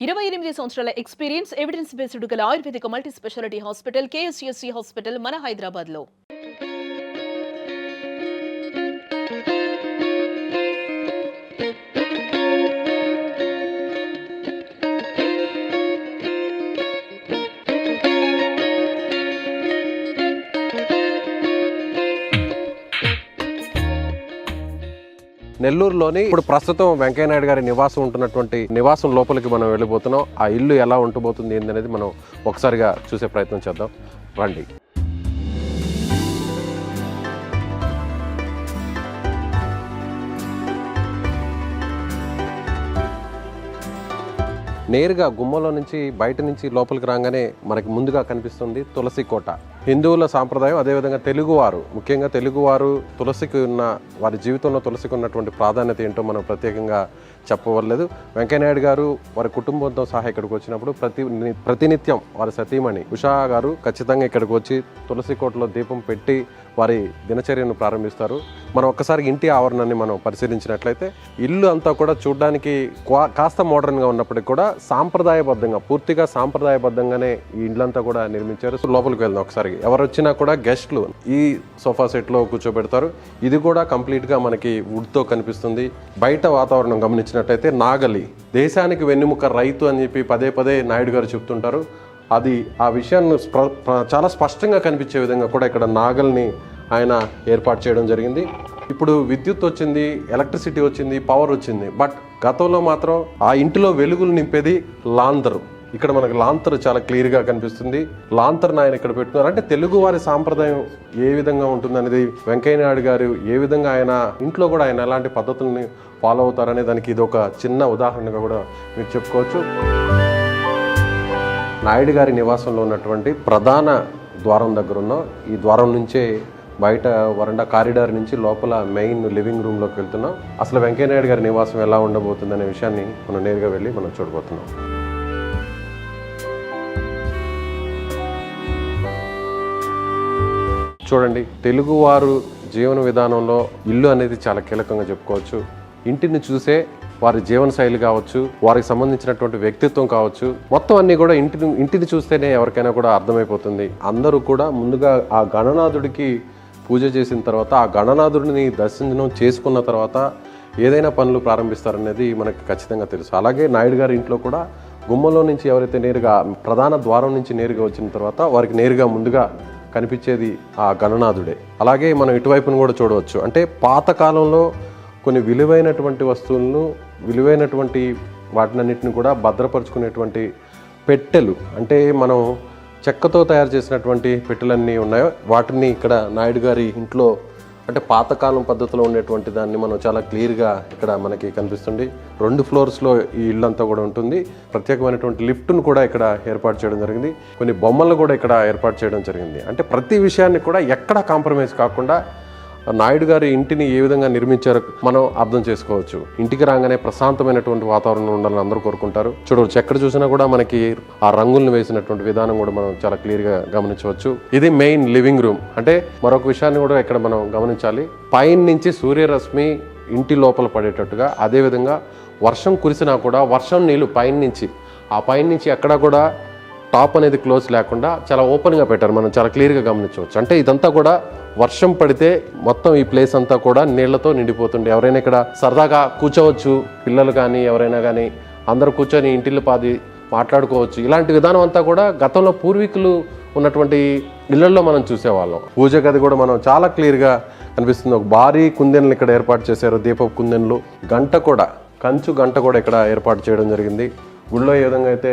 28 సంవత్సరాల experience evidence based గల ayurvedic multi speciality hospital KSSC hospital మన హైదరాబాద్ లో. నెల్లూరులోని ఇప్పుడు ప్రస్తుతం వెంకయ్య నాయుడు గారి నివాసం ఉంటున్నటువంటి నివాసం లోపలికి మనం వెళ్ళిపోతున్నాం. ఆ ఇల్లు ఎలా ఉండబోతుంది ఏందనేది మనం ఒకసారిగా చూసే ప్రయత్నం చేద్దాం. రండి. నేరుగా గుమ్మలో నుంచి బయట నుంచి లోపలికి రాగానే మనకి ముందుగా కనిపిస్తుంది తులసి కోట. హిందువుల సాంప్రదాయం, అదేవిధంగా తెలుగువారు, ముఖ్యంగా తెలుగువారు తులసికి ఉన్న వారి జీవితంలో తులసికి ఉన్నటువంటి ప్రాధాన్యత ఏంటో మనం ప్రత్యేకంగా చెప్పవలేదు. వెంకయ్యనాయుడు గారు వారి కుటుంబంతో సహా ఇక్కడికి వచ్చినప్పుడు ప్రతినిత్యం వారి సతీమణి ఉషా గారు ఖచ్చితంగా ఇక్కడికి వచ్చి తులసి కోటలో దీపం పెట్టి వారి దినచర్యను ప్రారంభిస్తారు. మనం ఒక్కసారి ఇంటి ఆవరణాన్ని మనం పరిశీలించినట్లయితే ఇల్లు అంతా కూడా చూడడానికి కాస్త మోడర్న్గా ఉన్నప్పటికీ కూడా సాంప్రదాయబద్ధంగా, పూర్తిగా సాంప్రదాయబద్ధంగానే ఈ ఇళ్ళంతా కూడా నిర్మించారు. లోపలికి వెళ్దాం ఒకసారి. ఎవరు వచ్చినా కూడా గెస్ట్లు ఈ సోఫా సెట్లో కూర్చోబెడతారు. ఇది కూడా కంప్లీట్గా మనకి వుడ్తో కనిపిస్తుంది. బయట వాతావరణం గమనించినట్లయితే నాగలి, దేశానికి వెన్నెముక రైతు అని చెప్పి పదే పదే నాయుడు గారు చెప్తుంటారు. అది ఆ విషయాన్ని చాలా స్పష్టంగా కనిపించే విధంగా కూడా ఇక్కడ నాగల్ని ఆయన ఏర్పాటు చేయడం జరిగింది. ఇప్పుడు విద్యుత్ వచ్చింది, ఎలక్ట్రిసిటీ వచ్చింది, పవర్ వచ్చింది. బట్ గతంలో మాత్రం ఆ ఇంటిలో వెలుగులు నింపేది లాంతరు. ఇక్కడ మనకు లాంతరు చాలా క్లియర్గా కనిపిస్తుంది. లాంతర్ని ఆయన ఇక్కడ పెట్టుకున్నారు. అంటే తెలుగు వారి సాంప్రదాయం ఏ విధంగా ఉంటుందనేది, వెంకయ్య నాయుడు గారు ఏ విధంగా ఆయన ఇంట్లో కూడా ఆయన ఎలాంటి పద్ధతుల్ని ఫాలో అవుతారనే దానికి ఇది ఒక చిన్న ఉదాహరణగా కూడా మీరు చెప్పుకోవచ్చు. నాయుడు గారి నివాసంలో ఉన్నటువంటి ప్రధాన ద్వారం దగ్గర ఉన్న ఈ ద్వారం నుంచే బయట వరండా కారిడార్ నుంచి లోపల మెయిన్ లివింగ్ రూమ్లోకి వెళ్తున్నాం. అసలు వెంకయ్య నాయుడు గారి నివాసం ఎలా ఉండబోతుంది అనే విషయాన్ని మనం నేరుగా వెళ్ళి మనం చూడబోతున్నాం. చూడండి, తెలుగువారు జీవన విధానంలో ఇల్లు అనేది చాలా కీలకంగా చెప్పుకోవచ్చు. ఇంటిని చూసే వారి జీవన శైలి కావచ్చు, వారికి సంబంధించినటువంటి వ్యక్తిత్వం కావచ్చు, మొత్తం అన్నీ కూడా ఇంటిని చూస్తేనే ఎవరికైనా కూడా అర్థమైపోతుంది. అందరూ కూడా ముందుగా ఆ గణనాథుడికి పూజ చేసిన తర్వాత, ఆ గణనాథుడిని దర్శనం చేసుకున్న తర్వాత ఏదైనా పనులు ప్రారంభిస్తారనేది మనకి ఖచ్చితంగా తెలుసు. అలాగే నాయుడు గారి ఇంట్లో కూడా గుమ్మలో నుంచి ఎవరైతే నేరుగా ప్రధాన ద్వారం నుంచి నేరుగా వచ్చిన తర్వాత వారికి నేరుగా ముందుగా కనిపించేది ఆ గణనాథుడే. అలాగే మనం ఇటువైపును కూడా చూడవచ్చు. అంటే పాతకాలంలో కొన్ని విలువైనటువంటి వస్తువులను, విలువైనటువంటి వాటినన్నిటిని కూడా భద్రపరుచుకునేటువంటి పెట్టెలు, అంటే మనం చెక్కతో తయారు చేసినటువంటి పెట్టెలన్నీ ఉన్నాయో వాటిని ఇక్కడ నాయుడు గారి ఇంట్లో, అంటే పాతకాలం పద్ధతిలో ఉండేటువంటి దాన్ని మనం చాలా క్లియర్గా ఇక్కడ మనకి కనిపిస్తుంది. 2 ఫ్లోర్స్లో ఈ ఇల్లంతా కూడా ఉంటుంది. ప్రత్యేకమైనటువంటి లిఫ్ట్ను కూడా ఇక్కడ ఏర్పాటు చేయడం జరిగింది. కొన్ని బొమ్మలను కూడా ఇక్కడ ఏర్పాటు చేయడం జరిగింది. అంటే ప్రతి విషయాన్ని కూడా ఎక్కడా కాంప్రమైజ్ కాకుండా నాయుడు గారి ఇంటిని ఏ విధంగా నిర్మించారో మనం అర్థం చేసుకోవచ్చు. ఇంటికి రాగానే ప్రశాంతమైనటువంటి వాతావరణం ఉండాలని అందరూ కోరుకుంటారు. చూడవచ్చు, ఎక్కడ చూసినా కూడా మనకి ఆ రంగులను వేసినటువంటి విధానం కూడా మనం చాలా క్లియర్గా గమనించవచ్చు. ఇది మెయిన్ లివింగ్ రూమ్. అంటే మరొక విషయాన్ని కూడా ఇక్కడ మనం గమనించాలి. పైన నుంచి సూర్యరశ్మి ఇంటి లోపల పడేటట్టుగా, అదేవిధంగా వర్షం కురిసినా కూడా వర్షం నీళ్ళు పైన నుంచి ఎక్కడా కూడా టాప్ అనేది క్లోజ్ లేకుండా చాలా ఓపెన్గా పెట్టారు. మనం చాలా క్లియర్గా గమనించవచ్చు. అంటే ఇదంతా కూడా వర్షం పడితే మొత్తం ఈ ప్లేస్ అంతా కూడా నీళ్లతో నిండిపోతుంది. ఎవరైనా ఇక్కడ సరదాగా కూర్చోవచ్చు, పిల్లలు కానీ ఎవరైనా కానీ అందరూ కూర్చొని ఇంటిల్లు పాది మాట్లాడుకోవచ్చు. ఇలాంటి విధానం అంతా కూడా గతంలో పూర్వీకులు ఉన్నటువంటి ఇళ్లలో మనం చూసేవాళ్ళం. పూజ గది కూడా మనం చాలా క్లియర్గా కనిపిస్తుంది. ఒక భారీ కుందెన్లు ఇక్కడ ఏర్పాటు చేశారు, దీపపు కుందెన్లు. కంచు గంట కూడా ఇక్కడ ఏర్పాటు చేయడం జరిగింది. గుళ్ళో ఏ విధంగా అయితే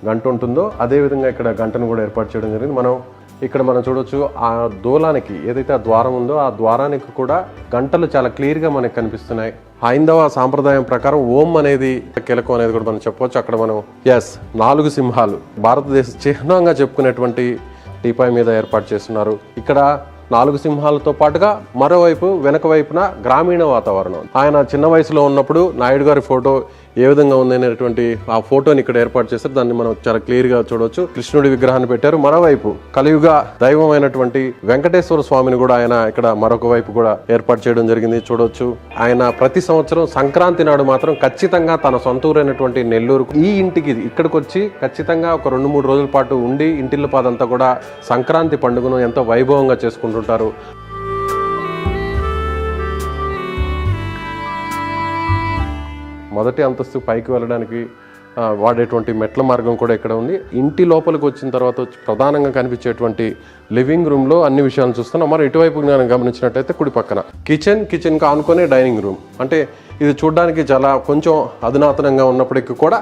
గంట ఉంటుందో అదేవిధంగా ఇక్కడ గంటను కూడా ఏర్పాటు చేయడం జరిగింది. మనం చూడవచ్చు, ఆ దూలానికి ఏదైతే ఆ ద్వారం ఉందో ఆ ద్వారానికి కూడా గంటలు చాలా క్లియర్గా మనకు కనిపిస్తున్నాయి. హైందవ సాంప్రదాయం ప్రకారం ఓం అనేది కీలకం అనేది కూడా మనం చెప్పవచ్చు. అక్కడ మనం 4 సింహాలు భారతదేశ చిహ్నంగా చెప్పుకునేటువంటి టీపాయ్ మీద ఏర్పాటు చేస్తున్నారు. ఇక్కడ 4 సింహాలతో పాటుగా మరోవైపు వెనక వైపున గ్రామీణ వాతావరణం. ఆయన చిన్న వయసులో ఉన్నప్పుడు నాయుడు గారి ఫోటో ఏ విధంగా ఉంది అనేటువంటి ఆ ఫోటోని ఇక్కడ ఏర్పాటు చేశారు. దాన్ని మనం చాలా క్లియర్ గా చూడవచ్చు. కృష్ణుడి విగ్రహాన్ని పెట్టారు. మరోవైపు కలియుగ దైవం అయినటువంటి వెంకటేశ్వర స్వామిని కూడా ఆయన ఇక్కడ మరొక వైపు కూడా ఏర్పాటు చేయడం జరిగింది. చూడవచ్చు. ఆయన ప్రతి సంవత్సరం సంక్రాంతి నాడు మాత్రం ఖచ్చితంగా తన సొంత ఊరైనటువంటి నెల్లూరు ఈ ఇంటికి ఇక్కడికి వచ్చి ఖచ్చితంగా ఒక 2-3 రోజుల పాటు ఉండి ఇంటిల్ల పాదంతా కూడా సంక్రాంతి పండుగను ఎంతో వైభవంగా చేసుకుంటుంటారు. మొదటి అంతస్తు పైకి వెళ్ళడానికి వాడేటువంటి మెట్ల మార్గం కూడా ఇక్కడ ఉంది. ఇంటి లోపలికి వచ్చిన తర్వాత ప్రధానంగా కనిపించేటువంటి లివింగ్ రూమ్లో అన్ని విషయాలు చూస్తున్నాం. మరి ఇటువైపు మనం గమనించినట్టయితే కుడి పక్కన కిచెన్కి ఆనుకునే డైనింగ్ రూమ్. అంటే ఇది చూడడానికి చాలా కొంచెం అధునాతనంగా ఉన్నప్పటికీ కూడా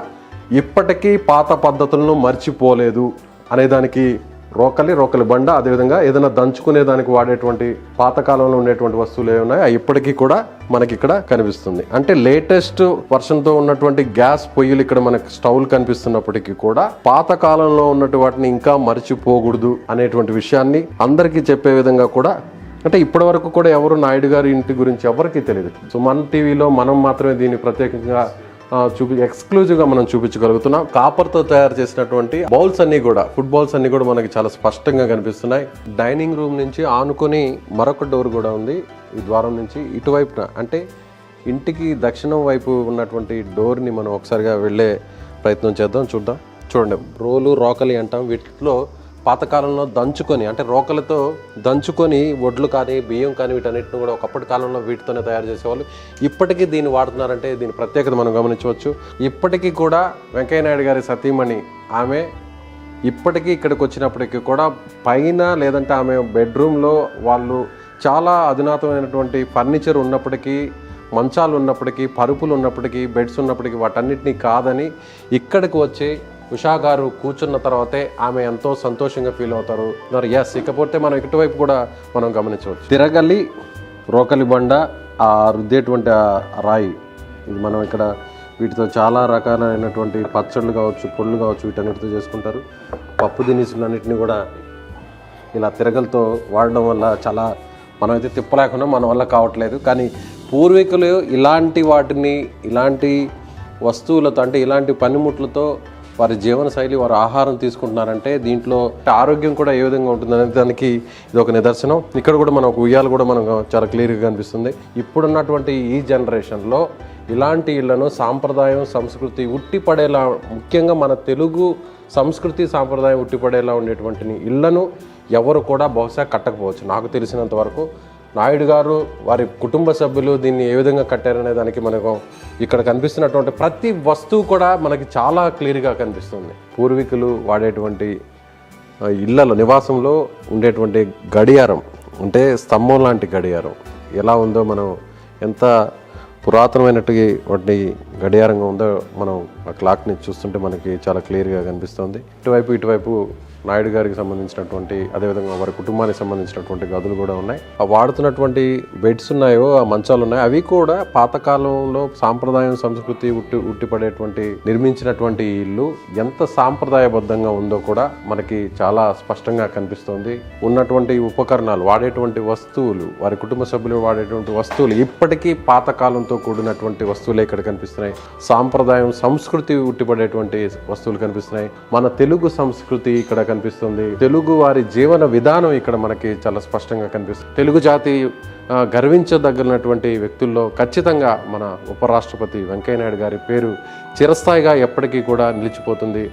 ఇప్పటికీ పాత పద్ధతులను మర్చిపోలేదు అనేదానికి రోకలి బండ, అదేవిధంగా ఏదైనా దంచుకునే దానికి వాడేటువంటి పాతకాలంలో ఉండేటువంటి వస్తువులు ఏమున్నాయి అవి ఇప్పటికీ కూడా మనకి ఇక్కడ కనిపిస్తుంది. అంటే లేటెస్ట్ వర్షన్తో ఉన్నటువంటి గ్యాస్ పొయ్యిలు ఇక్కడ మనకి స్టవ్లు కనిపిస్తున్నప్పటికీ కూడా పాత కాలంలో ఉన్నటువంటి వాటిని ఇంకా మర్చిపోకూడదు అనేటువంటి విషయాన్ని అందరికీ చెప్పే విధంగా కూడా, అంటే ఇప్పటి వరకు కూడా ఎవరు నాయుడు గారి ఇంటి గురించి ఎవరికీ తెలియదు. సో మన టీవీలో మనం మాత్రమే దీన్ని ప్రత్యేకంగా ఎక్స్క్లూజివ్గా మనం చూపించగలుగుతున్నాం. కాపర్తో తయారు చేసినటువంటి బౌల్స్ అన్ని కూడా, ఫుడ్ బౌల్స్ అన్ని కూడా మనకి చాలా స్పష్టంగా కనిపిస్తున్నాయి. డైనింగ్ రూమ్ నుంచి ఆనుకొని మరొక డోర్ కూడా ఉంది. ఈ ద్వారం నుంచి ఇటువైపున, అంటే ఇంటికి దక్షిణం వైపు ఉన్నటువంటి డోర్ని మనం ఒకసారిగా వెళ్ళే ప్రయత్నం చేద్దాం. చూడండి, రోకలి అంటాం. వీటిలో పాతకాలంలో దంచుకొని, అంటే రోకలతో దంచుకొని వడ్లు కానీ బియ్యం కానీ వీటన్నిటిని కూడా ఒకప్పటి కాలంలో వీటితోనే తయారు చేసేవాళ్ళు. ఇప్పటికీ దీన్ని వాడుతున్నారంటే దీని ప్రత్యేకత మనం గమనించవచ్చు. ఇప్పటికీ కూడా వెంకయ్య నాయుడు గారి సతీమణి ఆమె ఇప్పటికీ ఇక్కడికి వచ్చినప్పటికీ కూడా పైన, లేదంటే ఆమె బెడ్రూమ్లో వాళ్ళు చాలా అధునాతమైనటువంటి ఫర్నిచర్ ఉన్నప్పటికీ, మంచాలు ఉన్నప్పటికీ, పరుపులు ఉన్నప్పటికీ, బెడ్స్ ఉన్నప్పటికీ వాటన్నిటినీ కాదని ఇక్కడికి వచ్చి ఉషా గారు కూర్చున్న తర్వాతే ఆమె ఎంతో సంతోషంగా ఫీల్ అవుతారు. ఇకపోతే మనం ఇటువైపు కూడా మనం గమనించవచ్చు. తిరగలి రోకలి బండ, ఆ రుద్దేటువంటి రాయి, ఇది మనం ఇక్కడ వీటితో చాలా రకాలైనటువంటి పచ్చళ్ళు కావచ్చు, పొళ్ళు కావచ్చు, వీటన్నిటితో చేసుకుంటారు. పప్పు దినుసులన్నింటినీ కూడా ఇలా తిరగలతో వాడడం వల్ల చాలా, మనమైతే తిప్పలేకుండా మన వల్ల కావట్లేదు. కానీ పూర్వీకులు ఇలాంటి వాటిని, ఇలాంటి వస్తువులతో, అంటే ఇలాంటి పనిముట్లతో వారి జీవన శైలి, వారి ఆహారం తీసుకుంటున్నారంటే దీంట్లో ఆరోగ్యం కూడా ఏ విధంగా ఉంటుందనే దానికి ఇది ఒక నిదర్శనం. ఇక్కడ కూడా మనం ఒక ఉయ్యాలు కూడా మనం చాలా క్లియర్గా కనిపిస్తుంది. ఇప్పుడున్నటువంటి ఈ జనరేషన్లో ఇలాంటి ఇళ్లను సాంప్రదాయం, సంస్కృతి ఉట్టిపడేలా, ముఖ్యంగా మన తెలుగు సంస్కృతి సాంప్రదాయం ఉట్టిపడేలా ఉండేటువంటి ఇళ్లను ఎవరు కూడా బహుశా కట్టకపోవచ్చు. నాకు తెలిసినంత వరకు నాయుడు గారు, వారి కుటుంబ సభ్యులు దీన్ని ఏ విధంగా కట్టారనే దానికి మనకు ఇక్కడ కనిపిస్తున్నటువంటి ప్రతి వస్తువు కూడా మనకి చాలా క్లియర్గా కనిపిస్తుంది. పూర్వీకులు వాడేటువంటి ఇళ్లలో, నివాసంలో ఉండేటువంటి గడియారం, అంటే స్తంభం లాంటి గడియారం ఎలా ఉందో, మనం ఎంత పురాతనమైనటువంటి గడియారంగా ఉందో మనం ఆ క్లాక్ని చూస్తుంటే మనకి చాలా క్లియర్గా కనిపిస్తుంది. ఇటువైపు నాయుడు గారికి సంబంధించినటువంటి, అదేవిధంగా వారి కుటుంబానికి సంబంధించినటువంటి గదులు కూడా ఉన్నాయి. ఆ వాడుతున్నటువంటి బెడ్స్ ఉన్నాయో, ఆ మంచాలు ఉన్నాయో, అవి కూడా పాతకాలంలో సాంప్రదాయం, సంస్కృతి ఉట్టిపడేటువంటి నిర్మించినటువంటి ఇల్లు ఎంత సాంప్రదాయబద్ధంగా ఉందో కూడా మనకి చాలా స్పష్టంగా కనిపిస్తుంది. ఉన్నటువంటి ఉపకరణాలు, వాడేటువంటి వస్తువులు, వారి కుటుంబ సభ్యులు వాడేటువంటి వస్తువులు ఇప్పటికీ పాతకాలంతో కూడినటువంటి వస్తువులే ఇక్కడ కనిపిస్తున్నాయి. సాంప్రదాయం, సంస్కృతి ఉట్టిపడేటువంటి వస్తువులు కనిపిస్తున్నాయి. మన తెలుగు సంస్కృతి ఇక్కడ కనిపిస్తుంది. తెలుగు వారి జీవన విధానం ఇక్కడ మనకి చాలా స్పష్టంగా కనిపిస్తుంది. తెలుగు జాతి గర్వించదగినటువంటి వ్యక్తుల్లో ఖచ్చితంగా మన ఉపరాష్ట్రపతి వెంకయ్య నాయుడు గారి పేరు చిరస్థాయిగా ఎప్పటికీ కూడా నిలిచిపోతుంది.